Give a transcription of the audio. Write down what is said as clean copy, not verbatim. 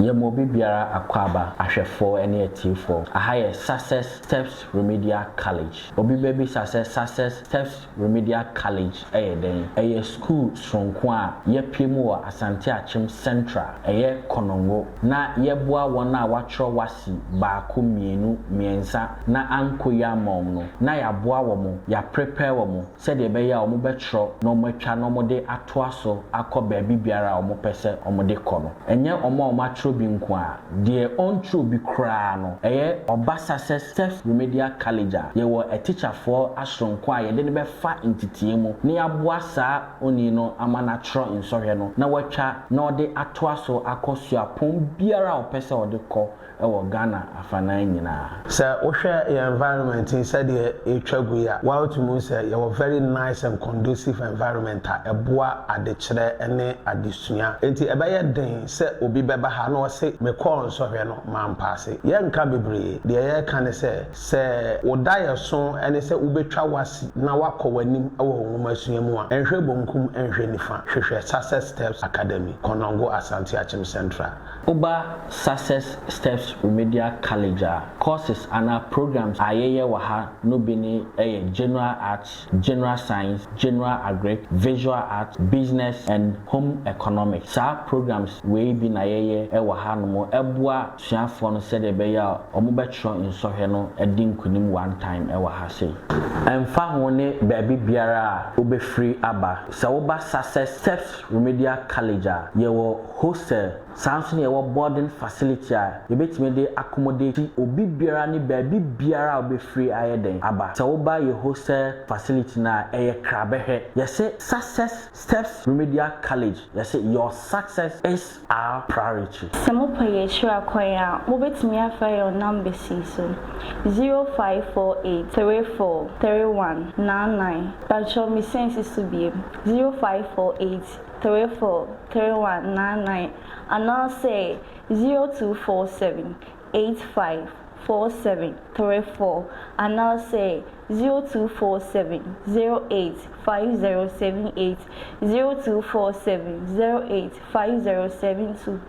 ye mo bibiara akwaba ahwefo ene atifo aha Success Steps Remedial College obi baby Success Steps Remedial College den school stronko a ye piemu wo Asante Achim Central Konongo na ye boa wona watro WASSCE baako mienu miensa na ankoya mom no na ya boa wo mo ya prepare wo mo se de be ya wo mo betro na mo atwa na mo de atoa so akọ baabi biara wo mo pese wo mo de kọ no enye omo atro bi nko a de ontro bi kra no oba Success Steps Remedial College ye wo a teacher for asronko a ye de be fa entitie mu na ya boa saa oni no amana tro nsohwe no na watwa na ode atoa so akọ apon biara opese ode kọ ewo Ghana afana nyina sir ohwe your environment said e twagu ya while to mo say you very nice and conducive environment eboa adekere ene adesua enti ebeye den se obi beba ha na o se me call nsohwe no mampase ye nka bebre de ye ka ne se oda ye so ene se ubetwa WASSCE na wakọ wanim ewo nwomasua mu a enhwe bonkum enhwe nifa hwehwe Success Steps Academy Konongo Asante Achim Central Oba Success Steps Remedial College courses and programs ayeye waha no bini general arts, general science, general agric, visual arts, business and home economics. Sa programs we bi na ayeye waha no mo ebua suafo no se de be ya omo betro nsohwe no edin kunim one time waha sei. Emfa ho ne baabi biara obefree aba. Sa oba Success Steps Remedial College ye wo hostel Samson ye wo boarding facility a ye betime de accommodate obi biara ni baabi biara obefree ayeden aba. Sa oba ye hostel facility na krabehwe ye say Success Steps Remedial College ye say your success is our priority. Samo paye shira kwaya mo betime afa your number so 0548 34 31 99 Bachelor me sense to be 0548 34 31 99 and now say 0247 85 47 34 and now say 0247 08 5078 0247 08 5072